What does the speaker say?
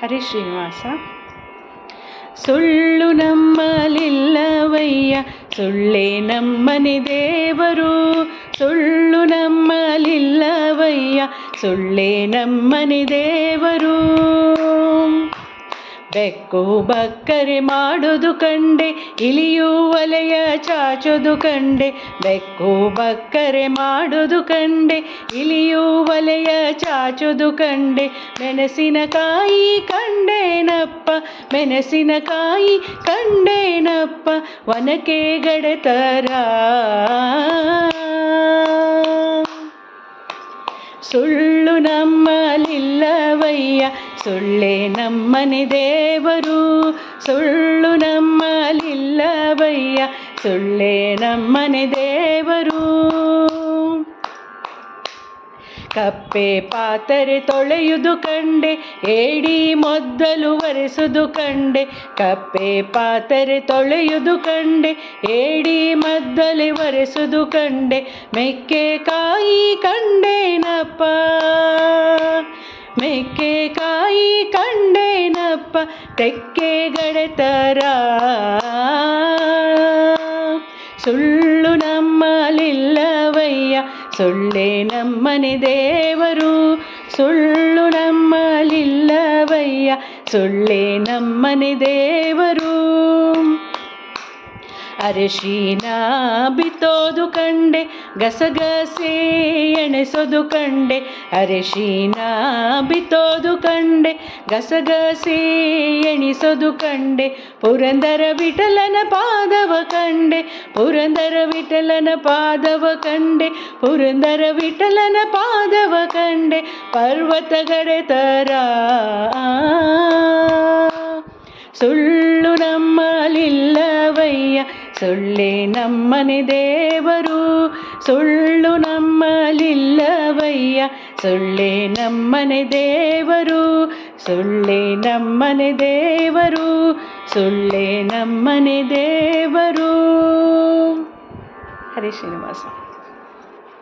ಹರಿ ಶ್ರೀನಿವಾಸ. ಸುಳ್ಳು ನಮ್ಮಲಿಲ್ಲವಯ್ಯ, ಸುಳ್ಳೇ ನಮ್ಮನೆ ದೇವರು. ಸುಳ್ಳು ನಮ್ಮಲಿಲ್ಲವಯ್ಯ, ಸುಳ್ಳೇ ನಮ್ಮನೆ ದೇವರು. ಬೆಕ್ಕು ಬಕ್ಕರೆ ಮಾಡೋದು ಕಂಡೆ, ಇಲಿಯು ಒಲೆಯ ಚಾಚೋದು ಕಂಡೆ. ಬೆಕ್ಕು ಬಕ್ಕರೆ ಮಾಡೋದು ಕಂಡೆ, ಇಲಿಯು ಒಲೆಯ ಚಾಚೋದು ಕಂಡೆ. ಮೆಣಸಿನಕಾಯಿ ಕಂಡೇನಪ್ಪ, ಮೆಣಸಿನಕಾಯಿ ಕಂಡೇನಪ್ಪ, ಒನಕೆ ಗಡೆತರ. ಸುಳ್ಳು ನಮ್ಮಲಿಲ್ಲವಯ್ಯ, ಸುಳ್ಳೇ ನಮ್ಮನೆ ದೇವರು. ಸುಳ್ಳು ನಮ್ಮಲಿಲ್ಲವಯ್ಯ, ಸುಳ್ಳೇ ನಮ್ಮನೆ ದೇವರು. ಕಪ್ಪೆ ಪಾತ್ರೆ ತೊಳೆಯುವುದು ಕಂಡೆ, ಏಡಿ ಮೊದಲು ಒರೆಸುವುದು ಕಂಡೆ. ಕಪ್ಪೆ ಪಾತ್ರೆ ತೊಳೆಯುವುದು ಕಂಡೆ, ಏಡಿ ಮೊದಲು ಒರೆಸುವುದು ಕಂಡೆ. ಮೆಕ್ಕೆಕಾಯಿ ಕಂಡೇನಪ್ಪ, ಮೆಕ್ಕೆಕಾಯಿ ಕಂಡೇನಪ್ಪ, ತೆಕ್ಕೆ ಗಡೆತರ. ಸುಳ್ಳು ನಮ್ಮಲಿಲ್ಲವಯ್ಯ, ಸುಳ್ಳೇ ನಮ್ಮನೆ ದೇವರು. ಸುಳ್ಳು ನಮ್ಮಲಿಲ್ಲವಯ್ಯ, ಸುಳ್ಳೇ ನಮ್ಮನೆ ದೇವರು. ಅರಿಶಿನ ಬಿತ್ತೋದು ಕಂಡೆ, ಗಸಗಸೆ ಎಣೆಸೋದು ಕಂಡೆ. ಅರಿಶಿನ ಬಿತ್ತೋದು ಕಂಡೆ, ಗಸಗಸೆ ಎಣಿಸೋದು ಕಂಡೆ. ಪುರಂದರ ವಿಠಲನ ಪಾದವ ಕಂಡೆ, ಪುರಂದರ ವಿಠಲನ ಪಾದವ ಕಂಡೆ. ಪುರಂದರ ವಿಠಲನ ಪಾದವ ಕಂಡೆ, ಪರ್ವತ ಗಡೆತರ. ಸುಳ್ಳು ನಮ್ಮಲಿಲ್ಲವಯ್ಯ, ಸುಳ್ಳೇ ನಮ್ಮನೆ ದೇವರು. ಸುಳ್ಳು ನಮ್ಮಲಿಲ್ಲವಯ್ಯ, ಸುಳ್ಳೇ ನಮ್ಮನೆ ದೇವರು. ಸುಳ್ಳೇ ನಮ್ಮನೆ ದೇವರು, ಸುಳ್ಳೇ ನಮ್ಮನೆ ದೇವರು. ಹರಿ ಶ್ರೀನಿವಾಸ.